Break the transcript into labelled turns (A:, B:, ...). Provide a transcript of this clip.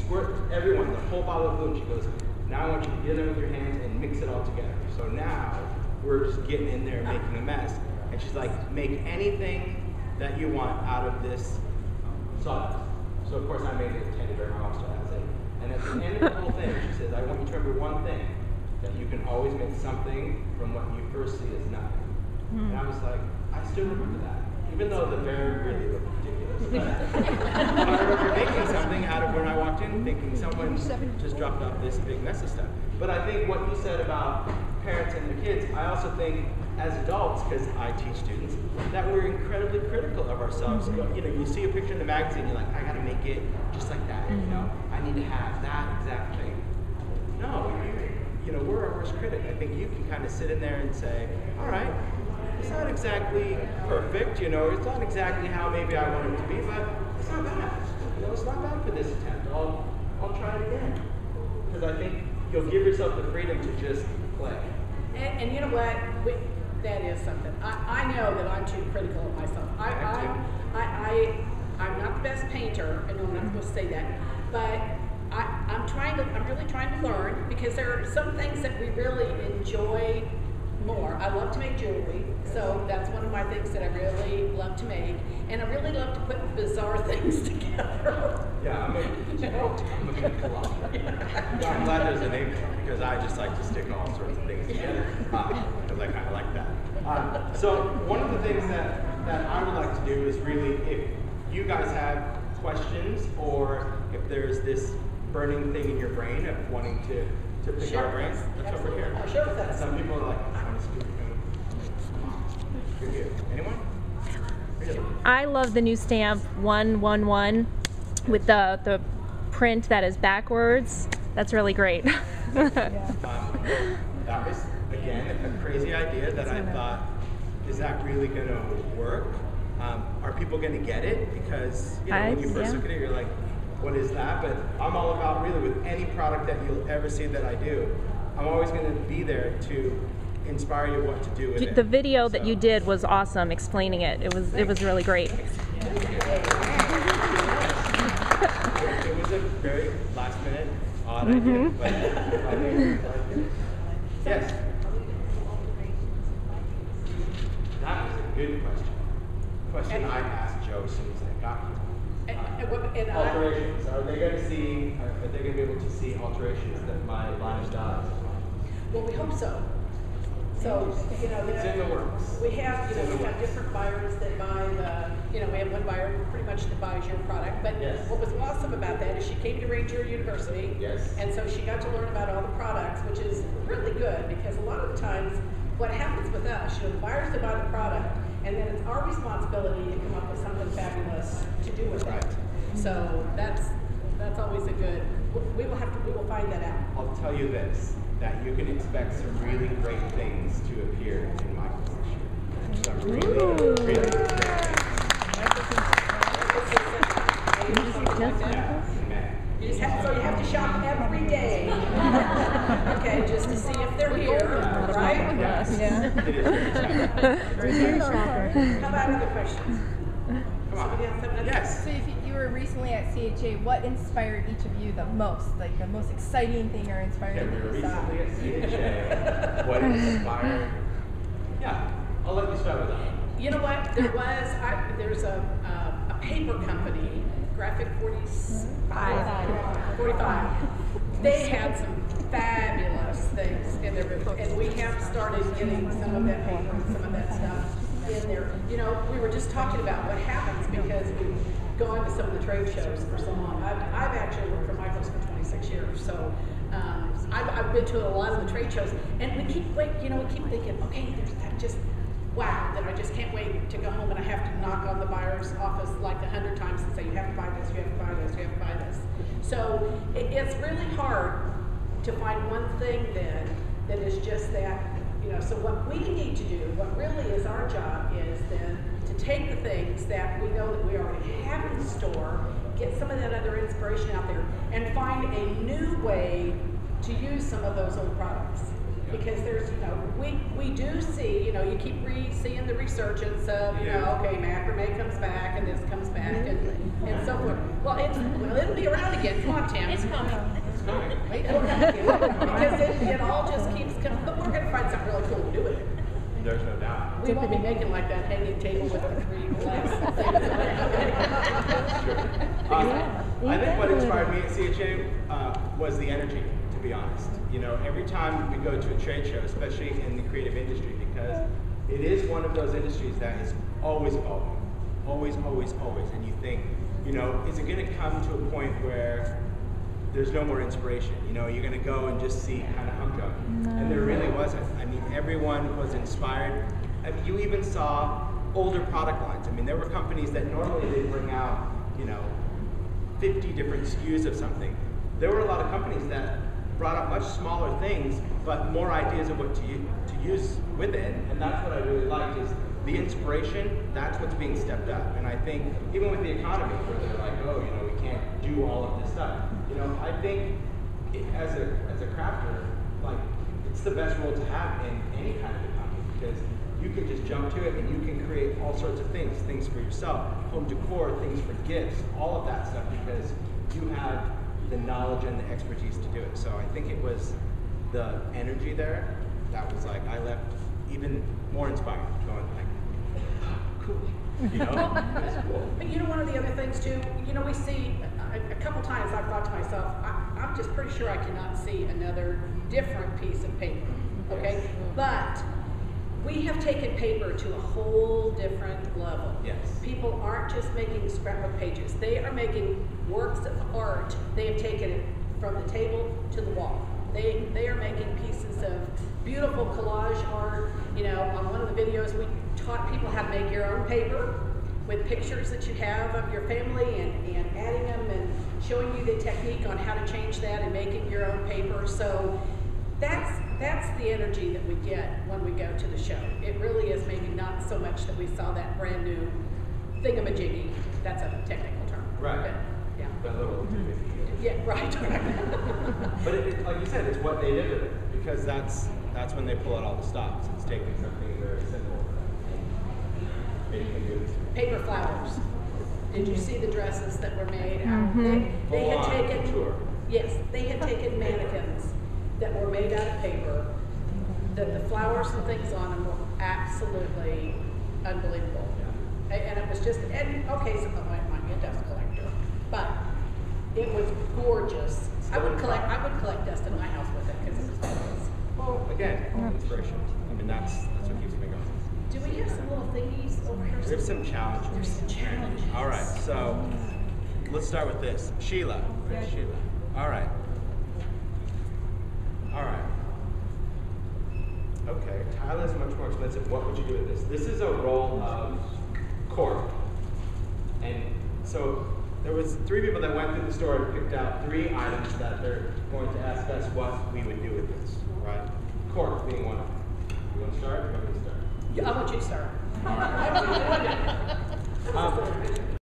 A: squirt everyone, the whole bottle of glue, and she goes, now I want you to get it with your hands and mix it all together. So now we're just getting in there making a mess. And she's like, make anything that you want out of this sawdust. So of course I made it a teddy bear, my mom still has it. And at the end of the whole thing, she says, I want you to remember one thing, that you can always make something from what you first see as nothing. And I was like, I still remember that. Even though the bear really looked ridiculous. But I remember making something out of when I walked in thinking someone just dropped off this big mess of stuff. But I think what you said about parents and their kids, I also think as adults, because I teach students, that we're incredibly critical of ourselves. You know, you see a picture in the magazine, you're like, I gotta make it just like that. You know, I need to have that exact thing. No, you know, we're our worst critic. I think you can kind of sit in there and say, all right, it's not exactly perfect, you know, it's not exactly how maybe I want it to be, but it's not bad. You know, it's not bad for this attempt. I'll try it again. Because I think you'll give yourself the freedom to just play.
B: And you know what? That is something. I know that I'm too critical of myself. I'm not the best painter, and I'm not supposed to say that, but I'm really trying to learn, because there are some things that we really enjoy more. I love to make jewelry, so that's one of my things that I really love to make, and I really love to put bizarre things together.
A: Yeah, I'm a Micheal. I'm glad there's a name for it, because I just like to stick all sorts of things together, because I kind of like that. So one of the things that I would like to do is really, if you guys have questions, or if there's this burning thing in your brain of wanting to pick our brains, that's over here. Some people are like, I want to speak. You're good. Anyone? Really?
C: I love the new stamp 111 with the print that is backwards. That's really great.
A: That was, again, a crazy idea that I thought, is that really going to work? Are people going to get it? Because you know, when you first look at it, you're like, what is that? But I'm all about, really, with any product that you'll ever see that I do, I'm always going to be there to inspire you what to do with it.
C: The video that you did was awesome, explaining it. It was really great.
A: It was a very last minute, odd idea, but yes. That was a good question I asked Joe as soon as I got here. Alterations. Are they going to be able to see alterations that my line does?
B: Well, we hope so. So, you know,
A: it's in the works.
B: We have different buyers that buy we have one buyer pretty much that buys your product. But what was awesome about that is she came to Ranger University.
A: Yes.
B: And so she got to learn about all the products, which is really good, because a lot of the times what happens with us, you know, the buyers that buy the product, and then it's our responsibility to come up with something fabulous to do with it. So that's always a good. We will find that out.
A: I'll tell you this, that you can expect some really great things to appear in my collection. Some really great things.
B: So you have to shop every day. Okay, just to see if they're here, right?
A: Yes.
B: How about other questions?
A: Come on. Yes.
D: So if you were recently at CHA, what inspired each of you the most? Like the most exciting thing or inspiring thing you saw?
A: We were recently at CHA. What inspired? Yeah, I'll let you start with that.
B: You know what? There's a paper company, Graphic 45. They had some fabulous things in their booth, and we have started getting some of that paper and some of that stuff in there. You know, we were just talking about what happens because we've gone to some of the trade shows for so long. I've actually worked for Michael's for 26 years, so I've been to a lot of the trade shows, and we keep thinking, okay, wow, that I just can't wait to go home and I have to knock on the buyer's office like 100 times and say, you have to buy this, you have to buy this, you have to buy this. So it's really hard to find one thing then that is just that, you know, so what we need to do, what really is our job is then to take the things that we know that we already have in the store, get some of that other inspiration out there, and find a new way to use some of those old products. Because there's, we do see, you keep seeing the resurgence of, okay, macrame comes back and this comes back and so forth. Well, it'll be around again. Come on, Tim.
E: It's coming.
A: It's coming.
B: It'll come again. Because it all just keeps coming. But we're going to find something really cool to do with it.
A: There's no doubt.
B: We won't be making like that hanging table with the 3 legs.
A: I think what inspired me at CHA was the energy, to be honest. Every time we go to a trade show, especially in the creative industry, because it is one of those industries that is always evolving. Always, always, always. And you think, is it going to come to a point where there's no more inspiration? You're going to go and just see kind of humdrum. And there really wasn't. I mean, everyone was inspired. I mean, you even saw older product lines. I mean, there were companies that normally they bring out, 50 different SKUs of something. There were a lot of companies that brought up much smaller things, but more ideas of what to use with it. And that's what I really liked is the inspiration, that's what's being stepped up. And I think even with the economy, where they're like, we can't do all of this stuff. I think as a crafter, like, it's the best role to have in any kind of economy, because you can just jump to it and you can create all sorts of things for yourself, home decor, things for gifts, all of that stuff, because you have the knowledge and the expertise to do it. So I think it was the energy there that was like, I left even more inspired, going like, cool. It's cool.
B: But one of the other things too, we see a couple times I've thought to myself, I'm just pretty sure I cannot see another different piece of paper, okay? Yes. But we have taken paper to a whole different level.
A: Yes.
B: People aren't just making scrapbook pages. They are making works of art. They have taken it from the table to the wall. They are making pieces of beautiful collage art. On one of the videos we taught people how to make your own paper with pictures that you have of your family and adding them and showing you the technique on how to change that and make it your own paper. So that's the energy that we get when we go to the show. It really is maybe not so much that we saw that brand new thingamajiggy. That's a technical term.
A: Right.
B: But, yeah.
A: That little
B: Yeah, right.
A: But it, like you said, it's what they did with it, because that's when they pull out all the stops. It's taking something very simple and making it good.
B: Paper flowers. Did you see the dresses that were made? They
A: Full
B: had
A: on,
B: taken
A: couture.
B: Yes, they had taken mannequins that were made out of paper. The flowers and things on them were absolutely unbelievable.
A: Yeah.
B: And it was just, okay, so I might be a dust collector, but it was gorgeous. I would collect dust in my house with it because it was gorgeous.
A: Well, again, inspiration. I mean, that's what keeps me going.
B: Do we have some little thingies over here?
A: There's some challenges.
B: There's some challenges.
A: All right, so let's start with this. Sheila. Where's Sheila? All right. All right. Okay, tile is much more expensive. What would you do with this? This is a roll of cork. And so there was 3 people that went through the store and picked out 3 items that they're going to ask us what we would do with this, right? Cork being one of them. You want to start? You want me to start?
B: Yeah, I want you to start.